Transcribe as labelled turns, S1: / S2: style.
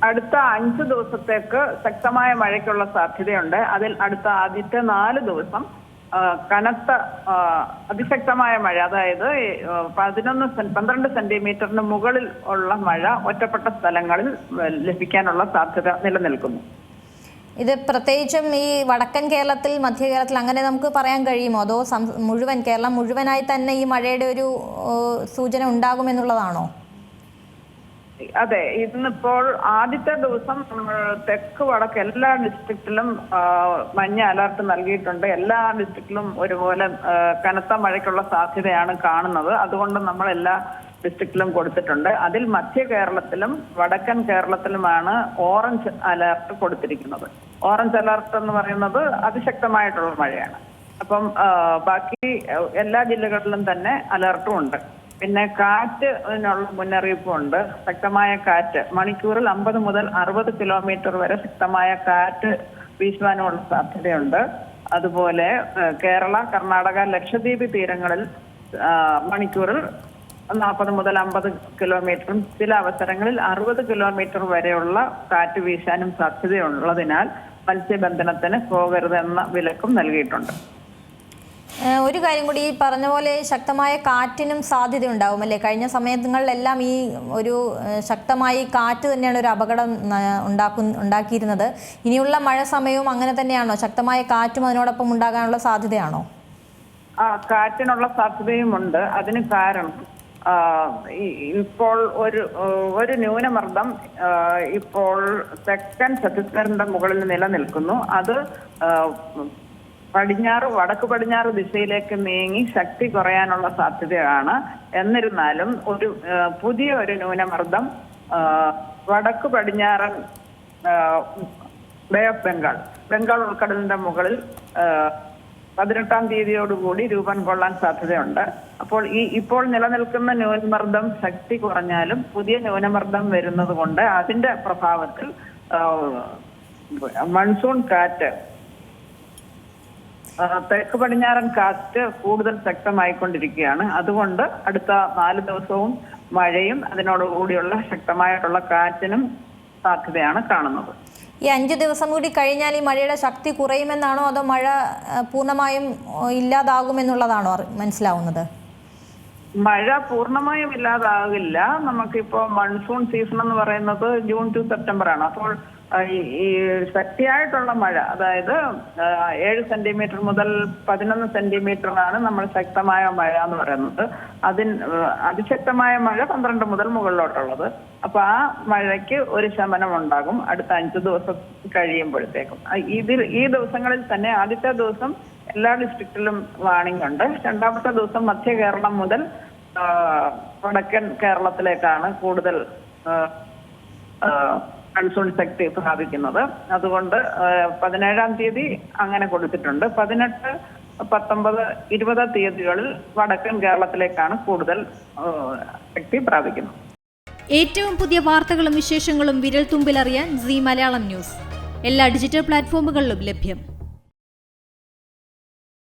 S1: അടുത്ത 5 ദിവസത്തേക്ക് ശക്തമായ മഴയ്ക്കുള്ള സാധ്യതയുണ്ട്. അതിൽ അടുത്ത ആദ്യത്തെ 4 ദിവസം കനത്ത അതിശക്തമായ മഴ, അതായത് 12 സെന്റിമീറ്ററിന് മുകളിൽ ഉള്ള മഴ ഒറ്റപ്പെട്ട സ്ഥലങ്ങളിൽ ലഭിക്കാനുള്ള സാധ്യത നിലനിൽക്കുന്നു.
S2: ഇത് പ്രത്യേകിച്ചും ഈ വടക്കൻ കേരളത്തിൽ, മധ്യ കേരളത്തിൽ അങ്ങനെ നമുക്ക് പറയാൻ കഴിയുമോ? അതോ കേരളം മുഴുവനായി തന്നെ ഈ മഴയുടെ ഒരു സൂചന ഉണ്ടാകുമെന്നുള്ളതാണോ?
S1: അതെ, ഇന്നിപ്പോൾ ആദ്യത്തെ ദിവസം തെക്ക് വടക്ക് എല്ലാ ഡിസ്ട്രിക്റ്റിലും മഞ്ഞ അലർട്ട് നൽകിയിട്ടുണ്ട്. എല്ലാ ഡിസ്ട്രിക്റ്റിലും ഒരുപോലെ കനത്ത മഴയ്ക്കുള്ള സാധ്യതയാണ് കാണുന്നത്. അതുകൊണ്ട് നമ്മൾ എല്ലാ ഡിസ്ട്രിക്റ്റിലും കൊടുത്തിട്ടുണ്ട്. അതിൽ മധ്യ കേരളത്തിലും വടക്കൻ കേരളത്തിലുമാണ് ഓറഞ്ച് അലർട്ട് കൊടുത്തിരിക്കുന്നത്. ഓറഞ്ച് അലർട്ട് എന്ന് പറയുന്നത് അതിശക്തമായിട്ടുള്ള മഴയാണ്. അപ്പം ബാക്കി എല്ലാ ജില്ലകളിലും തന്നെ അലർട്ടും ഉണ്ട്. പിന്നെ കാറ്റിനുള്ള മുന്നറിയിപ്പും ഉണ്ട്. ശക്തമായ കാറ്റ്, മണിക്കൂറിൽ 50 മുതൽ 60 കിലോമീറ്റർ വരെ ശക്തമായ കാറ്റ് വീശുവാനുമുള്ള സാധ്യതയുണ്ട്. അതുപോലെ കേരള, കർണാടക, ലക്ഷദ്വീപ് തീരങ്ങളിൽ മണിക്കൂറിൽ 40 മുതൽ 50 കിലോമീറ്ററും ചില അവസരങ്ങളിൽ 60 കിലോമീറ്റർ വരെയുള്ള കാറ്റ് വീശാനും സാധ്യതയുള്ളതിനാൽ മത്സ്യബന്ധനത്തിന് പോകരുതെന്ന വിലക്കും നൽകിയിട്ടുണ്ട്.
S2: ഒരു കാര്യം കൂടി, ഈ പറഞ്ഞ പോലെ ശക്തമായ കാറ്റിനും സാധ്യത ഉണ്ടാവും അല്ലേ? കഴിഞ്ഞ സമയങ്ങളിലെല്ലാം ഈ ഒരു ശക്തമായി കാറ്റ് തന്നെയാണ് ഒരു അപകടം ഉണ്ടാക്കിയിരുന്നത്. ഇനിയുള്ള മഴ സമയവും അങ്ങനെ തന്നെയാണോ? ശക്തമായ കാറ്റും അതിനോടൊപ്പം ഉണ്ടാകാനുള്ള സാധ്യതയാണോ?
S1: കാറ്റിനുള്ള സാധ്യതയുമുണ്ട്. അതിന് കാരണം ഇപ്പോൾ ഒരു ന്യൂനമർദ്ദം ഇപ്പോൾ തെക്കൻ ഛത്തീസ്ഗഡിന്റെ മുകളിൽ നിലനിൽക്കുന്നു. അത് വടക്ക് പടിഞ്ഞാറ് ദിശയിലേക്ക് നീങ്ങി ശക്തി കുറയാനുള്ള സാധ്യതയാണ്. എന്നിരുന്നാലും പുതിയ ഒരു ന്യൂനമർദ്ദം വടക്ക് പടിഞ്ഞാറൻ ബേ ഓഫ് ബംഗാൾ ഉൾക്കടലിന്റെ മുകളിൽ 18-ാം തീയതിയോടുകൂടി രൂപം കൊള്ളാൻ സാധ്യതയുണ്ട്. അപ്പോൾ ഇപ്പോൾ നിലനിൽക്കുന്ന ന്യൂനമർദ്ദം ശക്തി കുറഞ്ഞാലും പുതിയ ന്യൂനമർദ്ദം വരുന്നത് കൊണ്ട് അതിന്റെ പ്രഭാവത്തിൽ മൺസൂൺ കാറ്റ്, തെക്ക് പടിഞ്ഞാറൻ കാറ്റ് കൂടുതൽ ശക്തമായിക്കൊണ്ടിരിക്കുകയാണ്. അതുകൊണ്ട് അടുത്ത 4 ദിവസവും മഴയും അതിനോടുകൂടിയുള്ള ശക്തമായിട്ടുള്ള കാറ്റിനും സാധ്യതയാണ് കാണുന്നത്.
S2: ഈ 5 ദിവസം കൂടി കഴിഞ്ഞാൽ ഈ മഴയുടെ ശക്തി കുറയുമെന്നാണോ, അതോ മഴ പൂർണ്ണമായും ഇല്ലാതാകുമെന്നുള്ളതാണോ മനസ്സിലാവുന്നത്?
S1: മഴ പൂർണ്ണമായും ഇല്ലാതാകില്ല. നമുക്കിപ്പോ മൺസൂൺ സീസൺ എന്ന് പറയുന്നത് ജൂൺ ടു സെപ്റ്റംബർ ആണ്. അപ്പോൾ ഈ ശക്തിയായിട്ടുള്ള മഴ, അതായത് 7 സെന്റിമീറ്റർ മുതൽ 11 സെന്റിമീറ്ററാണ് നമ്മൾ ശക്തമായ മഴ എന്ന് പറയുന്നത്. അതിശക്തമായ മഴ 12 മുതൽ മുകളിലോട്ടുള്ളത്. അപ്പൊ ആ മഴയ്ക്ക് ഒരു ശമനം ഉണ്ടാകും അടുത്ത 5 ദിവസം കഴിയുമ്പോഴത്തേക്കും. ഈ ദിവസങ്ങളിൽ തന്നെ ആദ്യത്തെ ദിവസം എല്ലാ ഡിസ്ട്രിക്റ്റിലും വാർണിംഗ് ഉണ്ട്. രണ്ടാമത്തെ ദിവസം മധ്യ കേരളം മുതൽ വടക്കൻ കേരളത്തിലേക്കാണ് കൂടുതൽ മൺസൂൺ ശക്തി പ്രാപിക്കുന്നത്. അതുകൊണ്ട് 17-ാം തീയതി അങ്ങനെ കൊടുത്തിട്ടുണ്ട്. 18, 19, 20 തീയതികളിൽ വടക്കൻ കേരളത്തിലേക്കാണ് കൂടുതൽ ശക്തി പ്രാപിക്കുന്നത്.
S3: ഏറ്റവും പുതിയ വാർത്തകളും വിശേഷങ്ങളും വിരൽ തുമ്പിലറിയാൻ സീ മലയാളം ന്യൂസ് എല്ലാ ഡിജിറ്റൽ പ്ലാറ്റ്ഫോമുകളിലും ലഭ്യം.